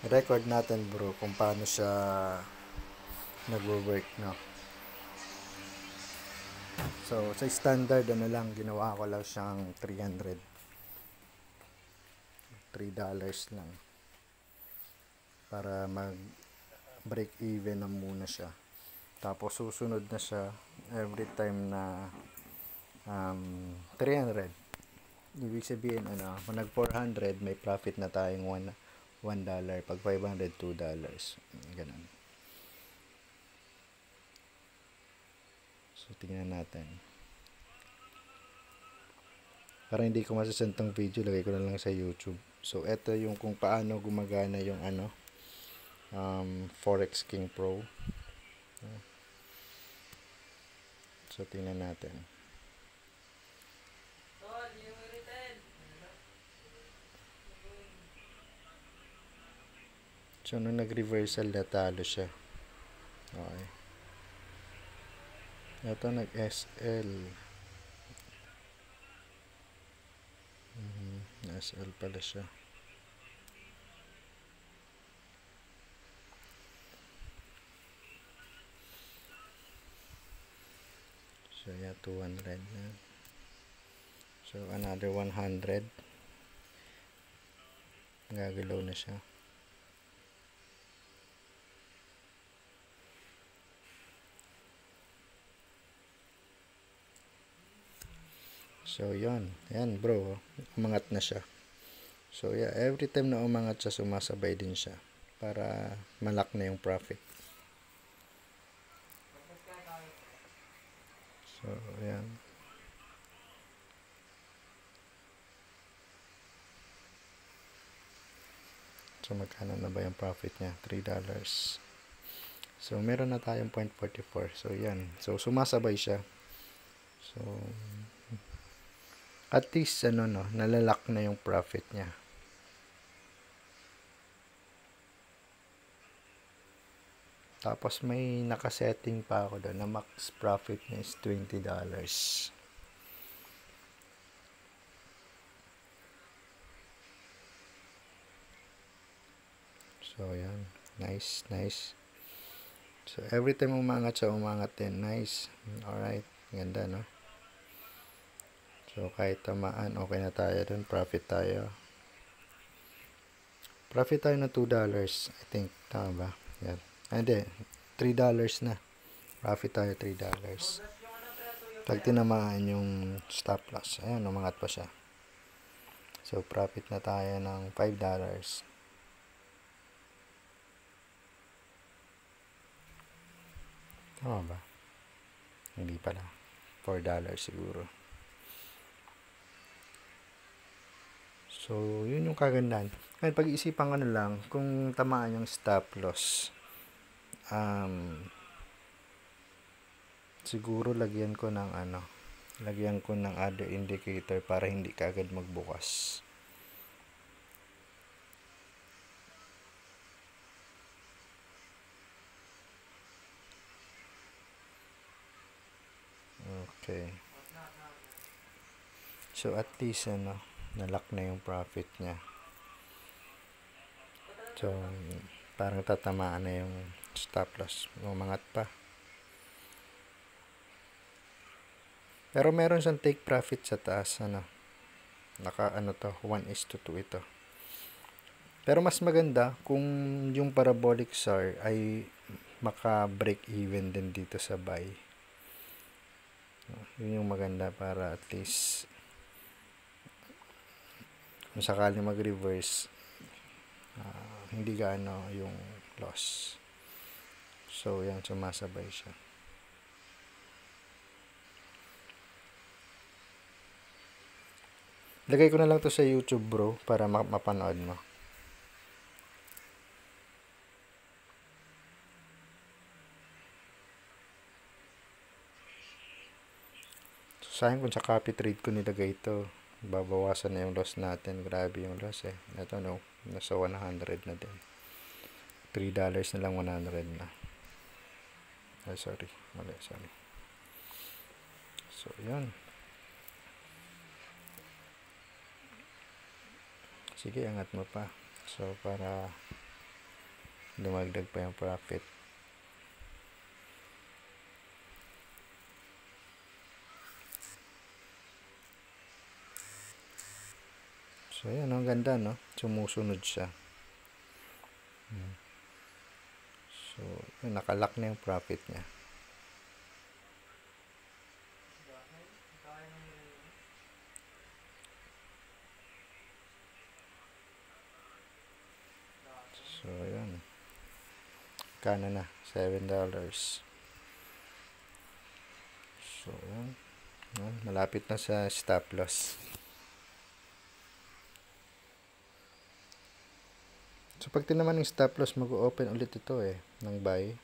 record natin bro kung paano siya nagwo-work, no? So sa standard lang, ginawa ko lang siyang 300, $3 lang para mag break even na muna siya. Tapos susunod na siya every time na 300. Ibig sabihin kung nag 400 may profit na tayong $1. Pag 500, $2. Ganun. So tingnan natin. Para hindi ko masasentang video, lagay ko na lang sa YouTube. So ito yung kung paano gumagana yung Forex King Pro. So tingnan natin. So nung nag-reversal, natalo siya. Okay. Ito nag-SL. SL pala siya. So yeah, 200 na. So another 100. Gagalaw na siya. So yan bro, umangat na siya. So yeah, every time na umangat siya, sumasabay din siya para malak na yung profit. So yan. So magkano na ba yung profit niya? $3. So meron na tayong 0.44. So yan. So sumasabay siya. So at least nalalak na yung profit niya. Tapos may nakasetting pa ako doon na max profit niya is $20. So yan, nice. So every time umangat siya, umangat din. Nice. Alright, ganda, no? So kahit tamaan, okay na tayo dun. Profit tayo na $2, I think. Tama ba? Yan. Hindi, $3 na. Profit tayo $3. Pag tinamaan yung stop loss, ayan, umangat pa siya. So profit na tayo ng $5. Tama ba? Hindi pala. $4 siguro. So, yun yung kagandahan. Ngayon, pag-iisipan ko na lang, kung tamaan yung stop loss, siguro lagyan ko ng other indicator para hindi kaagad magbukas. Okay. So, at least, nalock na yung profit niya. So, parang tatamaan na yung stop loss. Umangat pa. Pero meron siyang take profit sa taas, naka 1:2 ito. Pero mas maganda kung yung parabolic SAR ay maka-break even din dito sa buy. Yun yung maganda para at least kung sakali mag-reverse, hindi gaano yung loss. So yan, sumasabay siya. Lagay ko na lang to sa YouTube bro para mapanood mo. So, sayang kung sa copy trade ko nilagay ito. Babawasan na yung loss natin. Grabe yung loss eh. Ito nasa 100 na din. $3 na lang, 100 na. Ay, sorry. Mali, sorry. So, yun. Sige, angat mo pa. So, para Dumagdag pa yung profit. So, yan. Ang ganda, no? Sumusunod siya. So, yun, nakalock na yung profit niya. So, yan. Kano na? $7. So, yan. Malapit na sa stop loss. So, pag tinaman ng stop loss, mag-open ulit ito ng buy.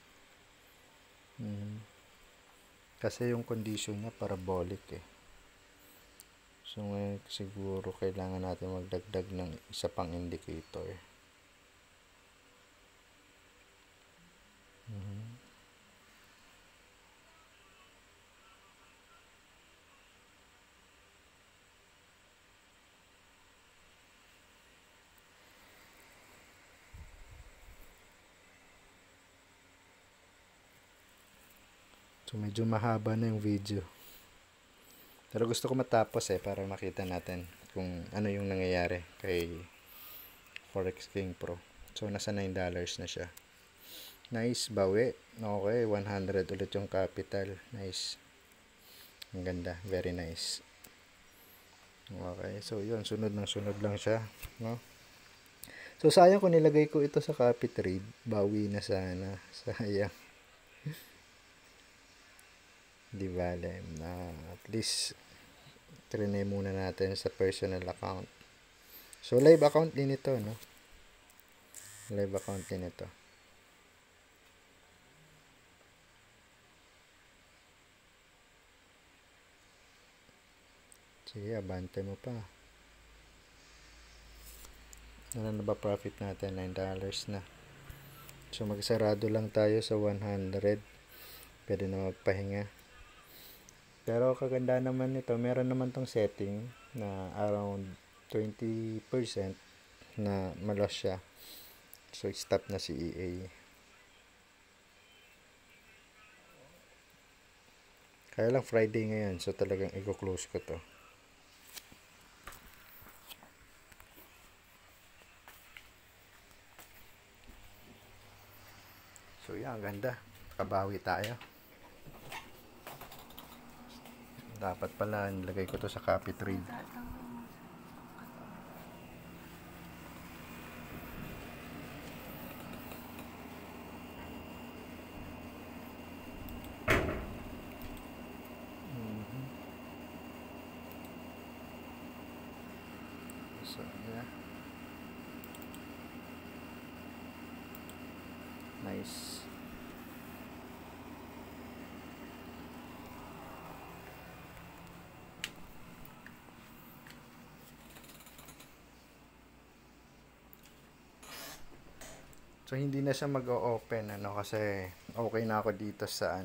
Kasi yung condition niya parabolic So, ngayon siguro kailangan natin magdagdag ng isa pang indicator. So, medyo mahaba na yung video. Pero gusto ko matapos para makita natin kung ano yung nangyayari kay Forex King Pro. So, nasa $9 na siya. Nice, bawi. Okay, 100 ulit yung capital. Nice. Ang ganda. Very nice. Okay, so yun. Sunod lang siya. No? So, sayang kung nilagay ko ito sa copy trade. Bawi na sana. Sayang. Di bale. At least, trinay muna natin sa personal account. So, live account din ito, no? Live account din ito. Sige, abante mo pa. Ano na ba profit natin? $9 na. So, magsarado lang tayo sa 100. Pwede na magpahinga. Pero kaganda naman nito, meron naman tong setting na around 20% na malos siya. So, stop na si EA. Kaya lang Friday ngayon, so talagang i-close ko to. So, yan, ganda. Kabawi tayo. Dapat pala nilagay ko to sa copy trade. So, yeah. Nice. So, hindi na siya mag-o-open, kasi okay na ako dito sa,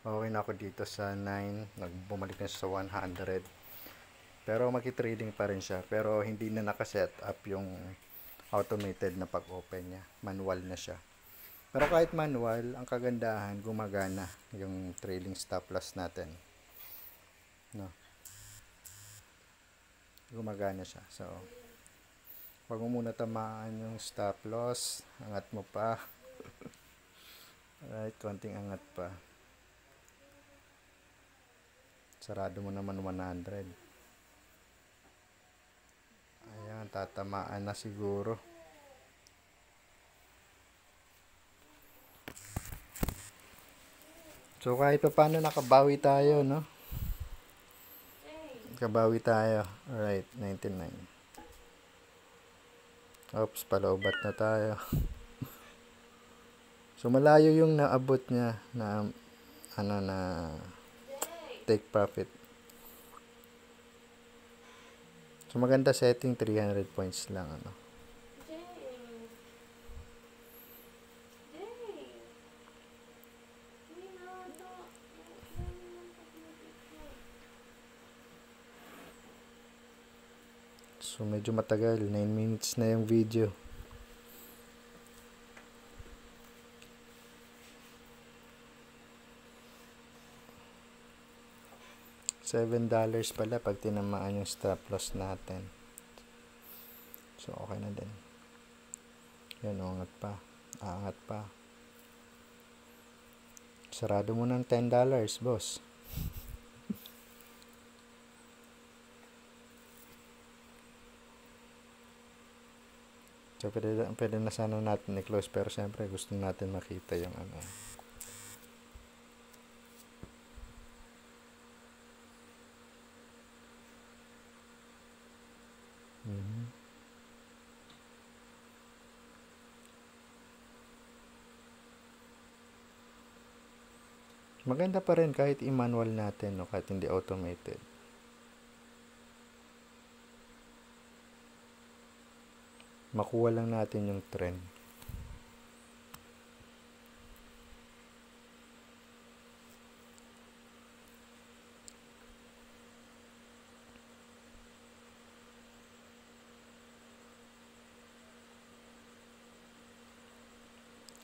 okay na ako dito sa 9, nagbumalik na siya sa 100. Pero, makitrading pa rin siya. Pero, hindi na nakaset up yung automated na pag-open niya. Manual na siya. Pero, kahit manual, ang kagandahan, gumagana yung trailing stop loss natin. No? Gumagana siya. So, wag mo muna tamaan yung stop loss. Angat mo pa. Alright, konting angat pa. Sarado mo naman 100. Ayan, tatamaan na siguro. So, kahit pa paano nakabawi tayo, no? Nakabawi tayo. Alright, 99. Oops, palaubat na tayo. So, malayo yung naabot niya na, na take profit. So, maganda setting, 300 points lang, So, medyo matagal. 9 minutes na yung video. $7 pala pag tinamaan yung stop loss natin. So, okay na din. Yan, umangat pa. Aangat pa. Sarado mo ng $10, boss. So, pwede na sana natin i-close. Pero, siyempre, gusto natin makita yung ano. Maganda pa rin kahit i-manual natin, no? Kahit hindi automated. Makuha lang natin yung trend.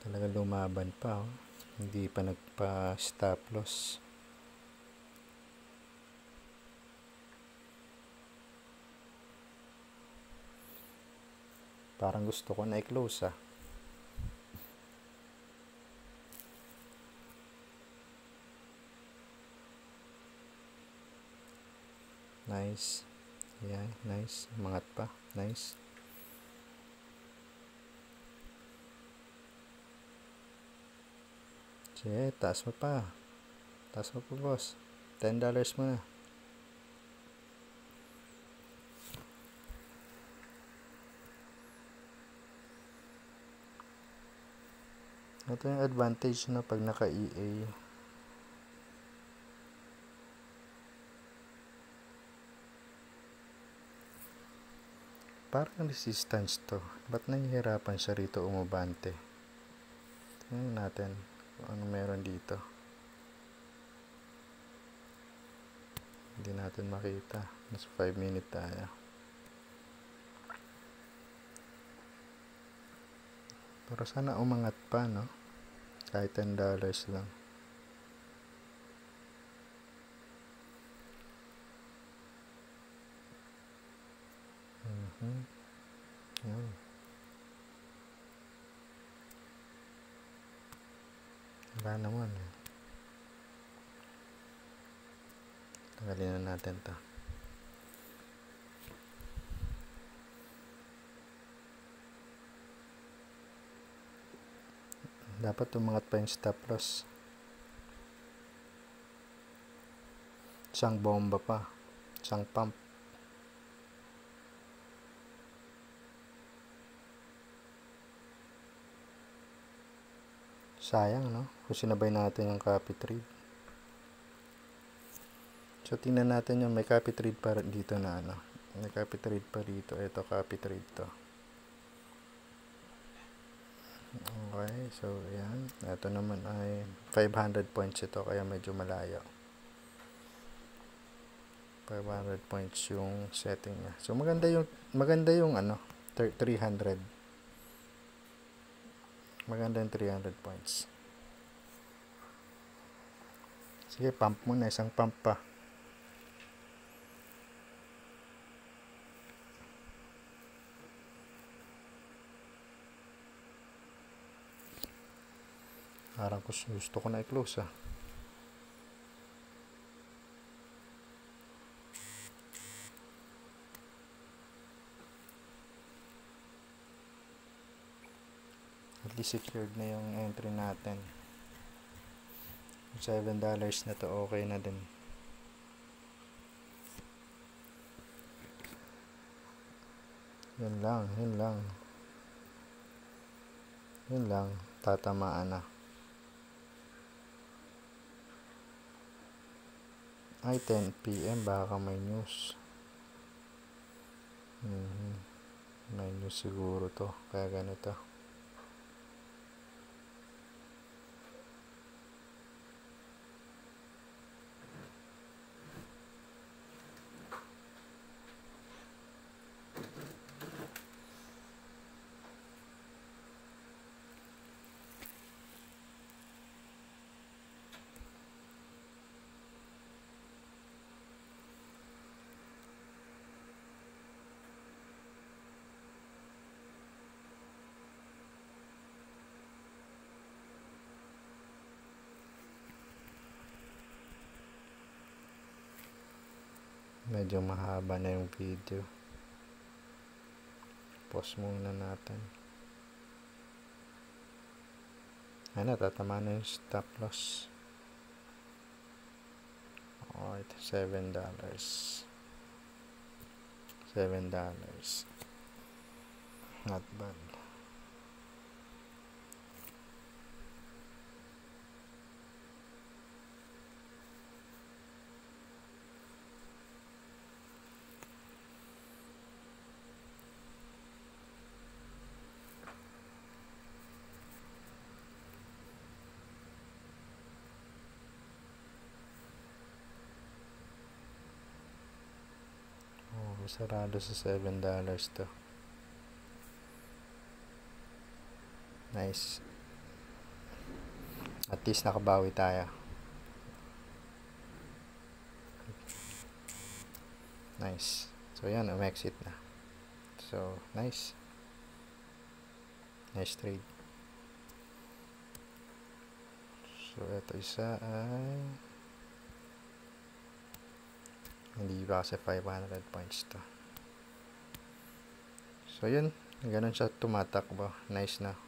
Talaga lumaban pa, oh. Hindi pa nagpa-stop loss. Parang gusto ko na i-close, ah. Nice. Yeah, nice. Mangat pa. Nice. Sige, taas mo pa. Taas mo pa, boss. $10 mo na. Ito yung advantage na pag naka-EA. Parang resistance to. Ba't nahihirapan siya rito umabante? Tingnan natin kung ano meron dito. Hindi natin makita. Nasa 5 minute tayo. Pero sana umangat pa, no? Kahit $10 lang. Yan. Wala naman, eh. Tanggalin na natin to. Dapat umangat pa yung stop loss. Isang bomba pa. Isang pump. Sayang, no? Kung sinabay natin yung copy trade. So, tingnan natin yung may copy trade pa dito na ano. May copy trade pa dito. Ito, copy trade to. Okay, so, yan. Ito naman ay 500 points ito, kaya medyo malayo. 500 points yung setting niya. So, maganda yung ano, 300. Maganda yung 300 points. Sige, pump muna. Isang pump pa. Parang gusto ko na i-close, ah. At least secured na yung entry natin. $7 na to, okay na din. Yun lang. Tatamaan na. Ay, 10 PM baka may news. May news siguro to, kaya ganito. Medyo mahaba na yung video. Pause muna natin. Ano, tatama na yung stop loss. Alright, $7. $7. Not bad. Sarado sa $7 to. Nice. At least nakabawi tayo. Nice. So yan, exit na. So nice. Nice trade. So ito isa ay hindi ba kasi 500 points to. So yun, ganun siya tumatakbo. Nice na.